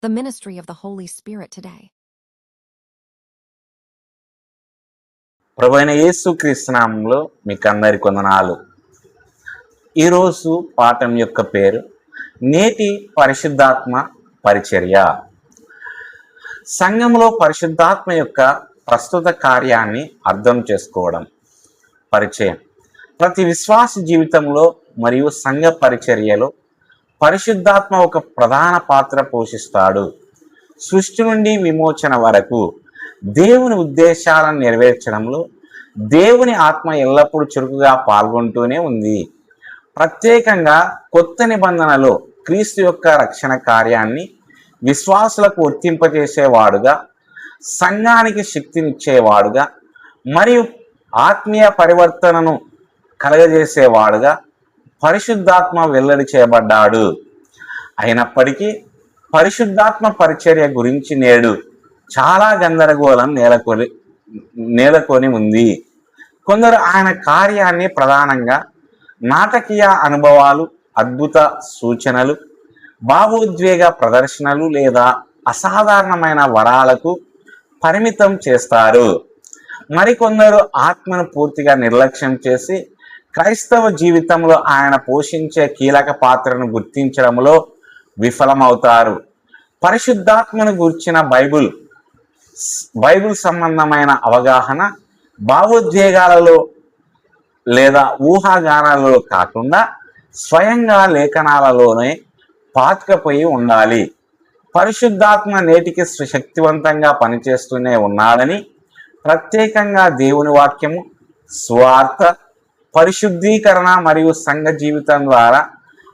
the ministry of the Holy Spirit today. ప్రభువైన యేసుక్రీస్తు నామములో మీకు అందరికి వందనాలు. ఈరోజు పాఠం యొక్క పేరు నేటి పరిశుద్ధాత్మ పరిచర్య. సంఘంలో పరిశుద్ధాత్మ యొక్క ప్రస్తుత కార్యాన్ని అర్థం చేసుకోవడం. పరిచయం. ప్రతి విశ్వాస జీవితంలో మరియు సంఘ పరిచర్యలో పరిశుద్ధాత్మ ఒక ప్రధాన పాత్ర పోషిస్తాడు. సృష్టి నుండి విమోచన వరకు దేవుని ఉద్దేశాలను నెరవేర్చడంలో దేవుని ఆత్మ ఎల్లప్పుడూ చురుకుగా పాల్గొంటూనే ఉంది. ప్రత్యేకంగా కొత్త నిబంధనలో క్రీస్తు యొక్క రక్షణ కార్యాన్ని విశ్వాసులకు వర్తింపజేసేవాడుగా, సంఘానికి శక్తినిచ్చేవాడుగా మరియు ఆత్మీయ పరివర్తనను కలగజేసేవాడుగా పరిశుద్ధాత్మ వెల్లడి చేయబడ్డాడు. అయినప్పటికీ పరిశుద్ధాత్మ పరిచర్య గురించి నేడు చాలా గందరగోళం నెలకొని ఉంది. కొందరు ఆయన కార్యాన్ని ప్రధానంగా నాటకీయ అనుభవాలు, అద్భుత సూచనలు, భావోద్వేగ ప్రదర్శనలు లేదా అసాధారణమైన వరాలకు పరిమితం చేస్తారు. మరికొందరు ఆత్మను పూర్తిగా నిర్లక్ష్యం చేసి క్రైస్తవ జీవితంలో ఆయన పోషించే కీలక పాత్రను గుర్తించడంలో విఫలమవుతారు. పరిశుద్ధాత్మను గురించిన బైబిల్ సంబంధమైన అవగాహన భావోద్వేగాలలో లేదా ఊహాగానాలలో కాకుండా స్వయంగా లేఖనాలలోనే పాతుకుపోయి ఉండాలి. పరిశుద్ధాత్మ నేటికి శక్తివంతంగా పనిచేస్తూనే ఉన్నాడని, ప్రత్యేకంగా దేవుని వాక్యము, స్వార్థ, పరిశుద్ధీకరణ మరియు సంఘ జీవితం ద్వారా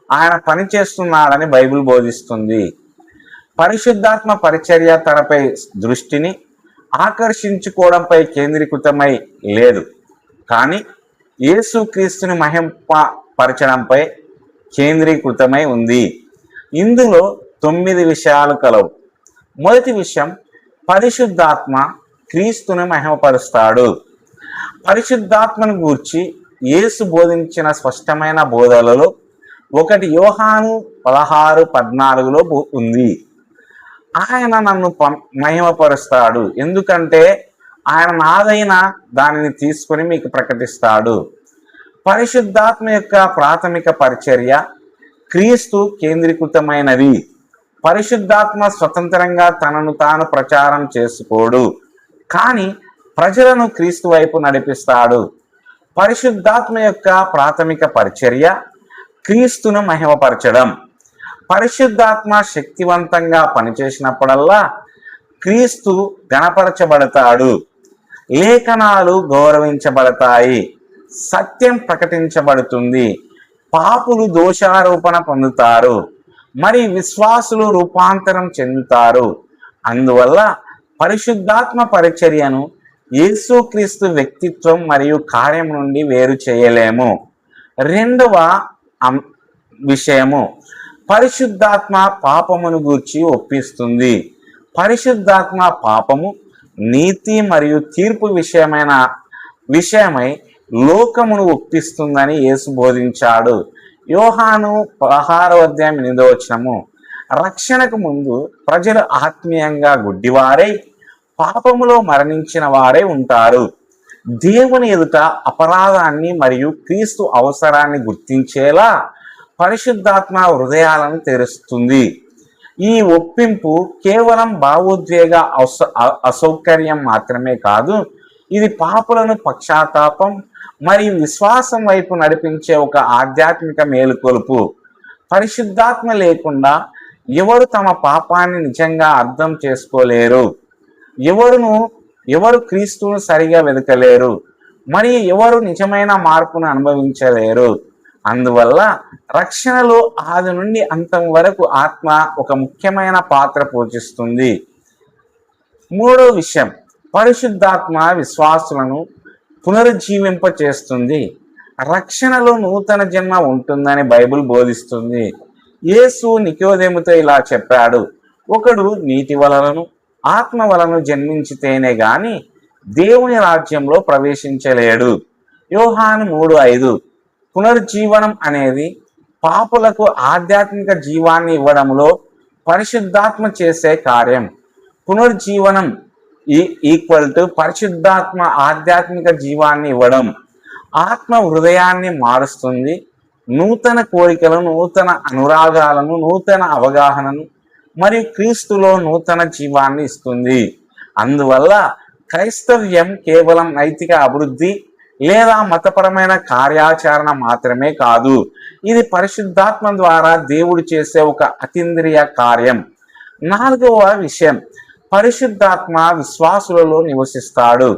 ఆయన పనిచేస్తున్నాడని బైబిల్ బోధిస్తుంది. పరిశుద్ధాత్మ పరిచర్య తనపై దృష్టిని ఆకర్షించుకోవడంపై కేంద్రీకృతమై లేదు, కానీ యేసుక్రీస్తుని మహింపరచడంపై కేంద్రీకృతమై ఉంది. ఇందులో 9 విషయాలు కలవు. మొదటి విషయం, పరిశుద్ధాత్మ క్రీస్తుని మహిమపరుస్తాడు. పరిశుద్ధాత్మను గూర్చి యేసు బోధించిన స్పష్టమైన బోధలలో ఒకటి యోహాను 16:14లో ఉంది. ఆయన నన్ను మహిమపరుస్తాడు, ఎందుకంటే ఆయన నాదైన దానిని తీసుకొని మీకు ప్రకటిస్తాడు. పరిశుద్ధాత్మ యొక్క ప్రాథమిక పరిచర్య క్రీస్తు కేంద్రీకృతమైనది. పరిశుద్ధాత్మ స్వతంత్రంగా తనను తాను ప్రచారం చేసుకోడు, కానీ ప్రజలను క్రీస్తు వైపు నడిపిస్తాడు. పరిశుద్ధాత్మ యొక్క ప్రాథమిక పరిచర్య క్రీస్తును మహిమపరచడం. పరిశుద్ధాత్మ శక్తివంతంగా పనిచేసినప్పుడల్లా క్రీస్తు గణపరచబడతాడు, లేఖనాలు గౌరవించబడతాయి, సత్యం ప్రకటించబడుతుంది, పాపులు దోషారోపణ పొందుతారు, మరి విశ్వాసులు రూపాంతరం చెందుతారు. అందువల్ల పరిశుద్ధాత్మ పరిచర్యను యేసుక్రీస్తు వ్యక్తిత్వం మరియు కార్యం నుండి వేరు చేయలేము. రెండవ విషయము, పరిశుద్ధాత్మ పాపమును గూర్చి ఒప్పిస్తుంది. పరిశుద్ధాత్మ పాపము, నీతి మరియు తీర్పు విషయమై లోకమును ఒప్పిస్తుందని యేసు బోధించాడు. యోహాను 16:8 రక్షణకు ముందు ప్రజలు ఆత్మీయంగా గుడ్డివారై పాపములో మరణించిన వారే ఉంటారు. దేవుని ఎదుట అపరాధాన్ని మరియు క్రీస్తు అవసరాన్ని గుర్తించేలా పరిశుద్ధాత్మ హృదయాలను తెరుస్తుంది. ఈ ఒప్పింపు కేవలం భావోద్వేగ అసౌకర్యం మాత్రమే కాదు, ఇది పాపులను పశ్చాత్తాపం మరియు విశ్వాసం వైపు నడిపించే ఒక ఆధ్యాత్మిక మేలుకొలుపు. పరిశుద్ధాత్మ లేకుండా ఎవరు తమ పాపాన్ని నిజంగా అర్థం చేసుకోలేరు, ఎవరు క్రీస్తును సరిగా వెతకలేరు, మరియు ఎవరు నిజమైన మార్పును అనుభవించలేరు. అందువల్ల రక్షణలో ఆది నుండి అంతం వరకు ఆత్మ ఒక ముఖ్యమైన పాత్ర పోషిస్తుంది. మూడో విషయం, పరిశుద్ధాత్మ విశ్వాసులను పునరుజ్జీవింప చేస్తుంది. రక్షణలో నూతన జన్మ ఉంటుందని బైబిల్ బోధిస్తుంది. యేసు నికోదేముతో ఇలా చెప్పాడు, ఒకడు నీటి వలనను ఆత్మ వలన జన్మించితేనే గాని దేవుని రాజ్యంలో ప్రవేశించలేడు. యోహాను 3:5. పునరుజ్జీవనం అనేది పాపులకు ఆధ్యాత్మిక జీవాన్ని ఇవ్వడంలో పరిశుద్ధాత్మ చేసే కార్యం. పునర్జీవనం ఈక్వల్ టు పరిశుద్ధాత్మ ఆధ్యాత్మిక జీవాన్ని ఇవ్వడం. ఆత్మ హృదయాన్ని మారుస్తుంది, నూతన కోరికలను, నూతన అనురాగాలను, నూతన అవగాహనను మరియు క్రీస్తులో నూతన జీవాన్ని ఇస్తుంది. అందువల్ల క్రైస్తవ్యం కేవలం నైతిక అభివృద్ధి లేదా మతపరమైన కార్యాచరణ మాత్రమే కాదు, ఇది పరిశుద్ధాత్మ ద్వారా దేవుడు చేసే ఒక అతీంద్రియ కార్యం. 4వ విషయం, పరిశుద్ధాత్మ విశ్వాసులలో నివసిస్తాడు.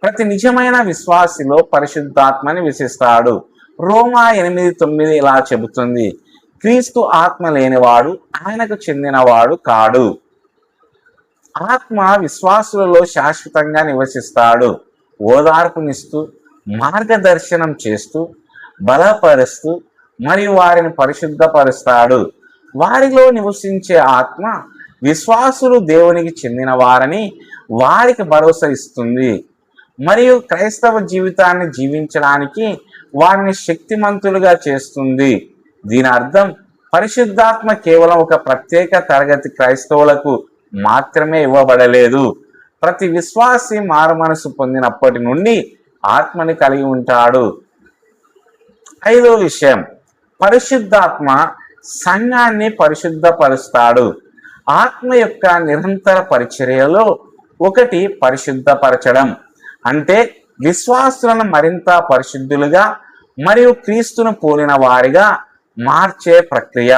ప్రతి నిజమైన విశ్వాసిలో పరిశుద్ధాత్మ నివసిస్తాడు. రోమా 8:9 ఇలా చెబుతుంది, క్రీస్తు ఆత్మ లేనివాడు ఆయనకు చెందినవాడు కాడు. ఆత్మ విశ్వాసులలో శాశ్వతంగా నివసిస్తాడు, ఓదార్పునిస్తూ, మార్గదర్శనం చేస్తూ, బలపరుస్తూ మరియు వారిని పరిశుద్ధపరుస్తాడు. వారిలో నివసించే ఆత్మ విశ్వాసులు దేవునికి చెందిన వారని వారికి భరోసా ఇస్తుంది మరియు క్రైస్తవ జీవితాన్ని జీవించడానికి వారిని శక్తిమంతులుగా చేస్తుంది. దీని అర్థం పరిశుద్ధాత్మ కేవలం ఒక ప్రత్యేక తరగతి క్రైస్తవులకు మాత్రమే ఇవ్వబడలేదు. ప్రతి విశ్వాసి మారుమనసు పొందినప్పటి నుండి ఆత్మని కలిగి ఉంటాడు. 5వ విషయం, పరిశుద్ధాత్మ సంఘాన్ని పరిశుద్ధపరుస్తాడు. ఆత్మ యొక్క నిరంతర పరిచర్యలో ఒకటి పరిశుద్ధపరచడం, అంటే విశ్వాసులను మరింత పరిశుద్ధులుగా మరియు క్రీస్తును పోలిన వారిగా మార్చే ప్రక్రియ.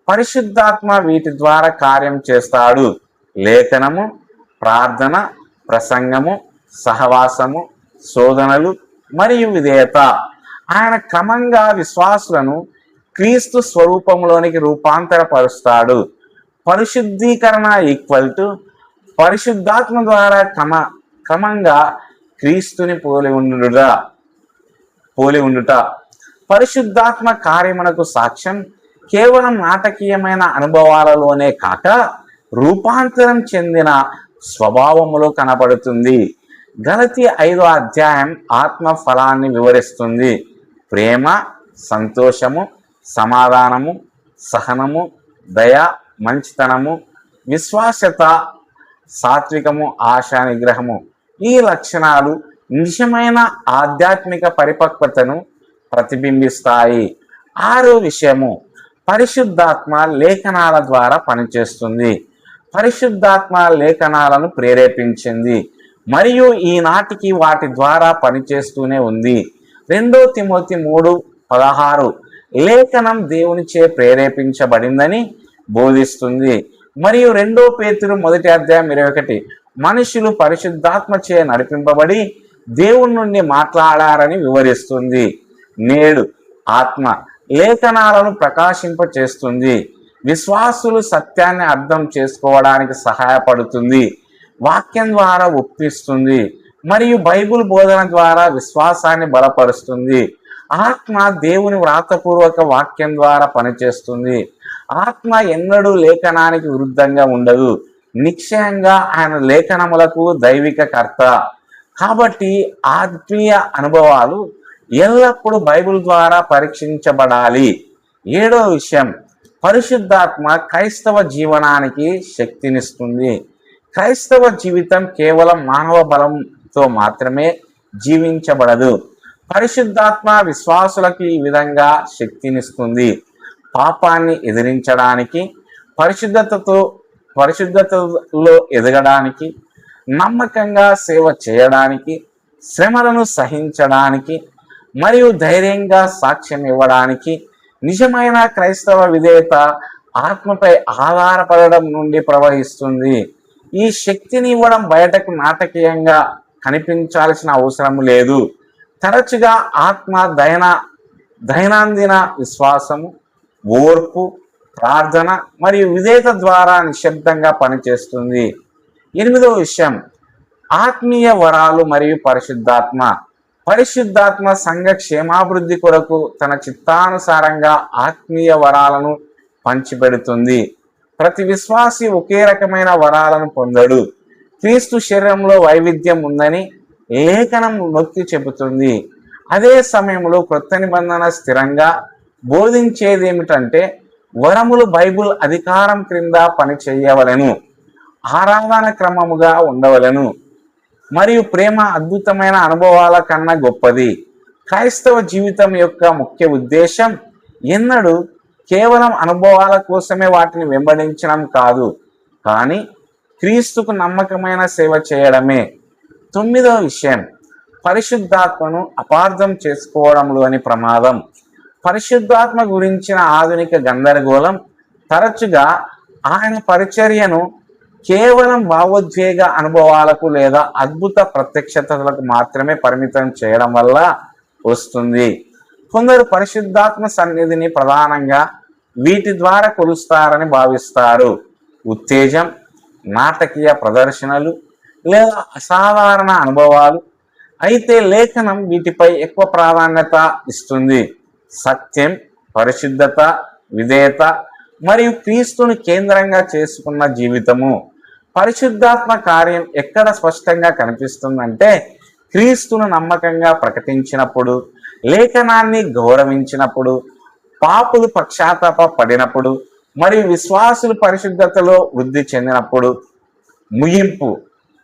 పరిశుద్ధాత్మ వీటి ద్వారా కార్యం చేస్తాడు. లేఖనము, ప్రార్థన, ప్రసంగము, సహవాసము, శోధనలు మరియు విధేయత. ఆయన క్రమంగా విశ్వాసులను క్రీస్తు స్వరూపంలోనికి రూపాంతరపరుస్తాడు. పరిశుద్ధీకరణ ఈక్వల్ టు పరిశుద్ధాత్మ ద్వారా క్రమంగా క్రీస్తుని పోలి ఉండుట. పరిశుద్ధాత్మ కార్యమునకు సాక్ష్యం కేవలం నాటకీయమైన అనుభవాలలోనే కాక రూపాంతరం చెందిన స్వభావములో కనపడుతుంది. గలతీ 5వ అధ్యాయం ఆత్మ ఫలాన్ని వివరిస్తుంది. ప్రేమ, సంతోషము, సమాధానము, సహనము, దయ, మంచితనము, విశ్వాసత, సాత్వికము, ఆశా నిగ్రహము. ఈ లక్షణాలు నిజమైన ఆధ్యాత్మిక పరిపక్వతను ప్రతిబింబిస్తాయి. 6వ విషయము, పరిశుద్ధాత్మ లేఖనాల ద్వారా పనిచేస్తుంది. పరిశుద్ధాత్మ లేఖనాలను ప్రేరేపించింది మరియు ఈనాటికి వాటి ద్వారా పనిచేస్తూనే ఉంది. 2 తిమోతి 3:16 లేఖనం దేవునిచే ప్రేరేపించబడిందని బోధిస్తుంది మరియు 2 పేతురు 1:21 మనుషులు పరిశుద్ధాత్మచే నడిపింపబడి దేవుని నుండి మాట్లాడారని వివరిస్తుంది. నేడు ఆత్మ లేఖనాలను ప్రకాశింపచేస్తుంది, విశ్వాసులు సత్యాన్ని అర్థం చేసుకోవడానికి సహాయపడుతుంది, వాక్యం ద్వారా ఒప్పిస్తుంది మరియు బైబిల్ బోధన ద్వారా విశ్వాసాన్ని బలపరుస్తుంది. ఆత్మ దేవుని వ్రాతపూర్వక వాక్యం ద్వారా పనిచేస్తుంది. ఆత్మ ఎన్నడూ లేఖనానికి విరుద్ధంగా ఉండదు. నిశ్చయంగా ఆయన లేఖనములకు దైవిక కర్త. కాబట్టి ఆత్మీయ అనుభవాలు ఎల్లప్పుడూ బైబిల్ ద్వారా పరీక్షించబడాలి. 7వ విషయం, పరిశుద్ధాత్మ క్రైస్తవ జీవనానికి శక్తినిస్తుంది. క్రైస్తవ జీవితం కేవలం మానవ బలంతో మాత్రమే జీవించబడదు. పరిశుద్ధాత్మ విశ్వాసులకు ఈ విధంగా శక్తినిస్తుంది. పాపాన్ని ఎదిరించడానికి, పరిశుద్ధతలో ఎదగడానికి, నమ్మకంగా సేవ చేయడానికి, శ్రమలను సహించడానికి మరియు ధైర్యంగా సాక్ష్యం ఇవ్వడానికి. నిజమైన క్రైస్తవ విధేయత ఆత్మపై ఆధారపడడం నుండి ప్రవహిస్తుంది. ఈ శక్తిని ఇవ్వడం బయటకు నాటకీయంగా కనిపించాల్సిన అవసరం లేదు. తరచుగా ఆత్మ దైనందిన విశ్వాసము, ఓర్పు, ప్రార్థన మరియు విధేయత ద్వారా నిశ్శబ్దంగా పనిచేస్తుంది. 8వ విషయం, ఆత్మీయ వరాలు మరియు పరిశుద్ధాత్మ. పరిశుద్ధాత్మ సంఘ క్షేమాభివృద్ధి కొరకు తన చిత్తానుసారంగా ఆత్మీయ వరాలను పంచిపెడుతుంది. ప్రతి విశ్వాసి ఒకే రకమైన వరాలను పొందడు. క్రీస్తు శరీరంలో వైవిధ్యం ఉందని లేఖనం నొక్కి చెబుతుంది. అదే సమయంలో క్రొత్త నిబంధన స్థిరంగా బోధించేది ఏమిటంటే వరములు బైబిల్ అధికారం క్రింద పని చేయవలెను, ఆరాధన క్రమముగా ఉండవలెను, మరియు ప్రేమ అద్భుతమైన అనుభవాల కన్నా గొప్పది. క్రైస్తవ జీవితం యొక్క ముఖ్య ఉద్దేశం ఎన్నడూ కేవలం అనుభవాల కోసమే వాటిని వెంబడించడం కాదు, కానీ క్రీస్తుకు నమ్మకమైన సేవ చేయడమే. 9వ విషయం, పరిశుద్ధాత్మను అపార్థం చేసుకోవడంలోని ప్రమాదం. పరిశుద్ధాత్మ గురించిన ఆధునిక గందరగోళం తరచుగా ఆయన పరిచర్యను కేవలం భావోద్వేగ అనుభవాలకు లేదా అద్భుత ప్రత్యక్షతలకు మాత్రమే పరిమితం చేయడం వల్ల వస్తుంది. కొందరు పరిశుద్ధాత్మ సన్నిధిని ప్రధానంగా వీటి ద్వారా కొలుస్తారని భావిస్తారు: ఉత్తేజం, నాటకీయ ప్రదర్శనలు లేదా అసాధారణ అనుభవాలు. అయితే లేఖనం వీటిపై ఎక్కువ ప్రాధాన్యత ఇస్తుంది. సత్యం, పరిశుద్ధత, విధేయత మరియు క్రీస్తుని కేంద్రంగా చేసుకున్న జీవితము. పరిశుద్ధాత్మ కార్యం ఎక్కడ స్పష్టంగా కనిపిస్తుందంటే క్రీస్తును నమ్మకంగా ప్రకటించినప్పుడు, లేఖనాన్ని గౌరవించినప్పుడు, పాపులు పశ్చాత్తాప పడినప్పుడు మరియు విశ్వాసులు పరిశుద్ధతలో వృద్ధి చెందినప్పుడు. ముగింపు,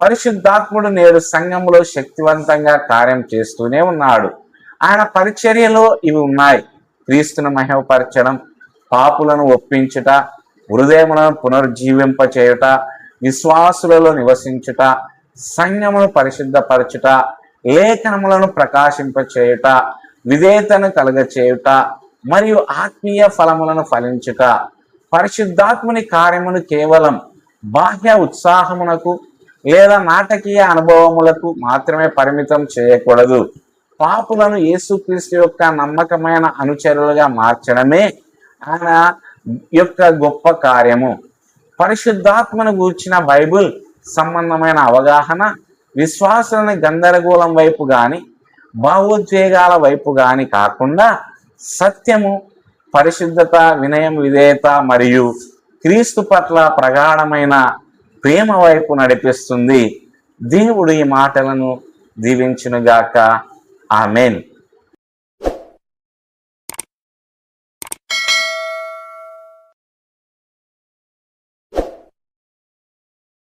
పరిశుద్ధాత్ముడు నేడు సంఘంలో శక్తివంతంగా కార్యం చేస్తూనే ఉన్నాడు. ఆయన పరిచర్యలో ఇవి ఉన్నాయి: క్రీస్తును మహిమపరచడం, పాపులను ఒప్పించుట, హృదయములను పునరుజ్జీవింపచేయుట, విశ్వాసులలో నివసించుట, సంఘమును పరిశుద్ధపరచుట, లేఖనములను ప్రకాశింపచేయుట, విధేయతను కలుగచేయుట మరియు ఆత్మీయ ఫలములను ఫలించుట. పరిశుద్ధాత్ముని కార్యమును కేవలం బాహ్య ఉత్సాహమునకు లేదా నాటకీయ అనుభవములకు మాత్రమే పరిమితం చేయకూడదు. పాపులను యేసుక్రీస్తు యొక్క నమ్మకమైన అనుచరులుగా మార్చడమే ఆయన యొక్క గొప్ప కార్యము. పరిశుద్ధాత్మను గూర్చిన బైబిల్ సంబంధమైన అవగాహన విశ్వాసాలను గందరగోళం వైపు కానీ భావోద్వేగాల వైపు కానీ కాకుండా సత్యము, పరిశుద్ధత, వినయం, విధేయత మరియు క్రీస్తు పట్ల ప్రగాఢమైన ప్రేమ వైపు నడిపిస్తుంది. దేవుడు ఈ మాటలను దీవించునుగాక. ఆమేన్.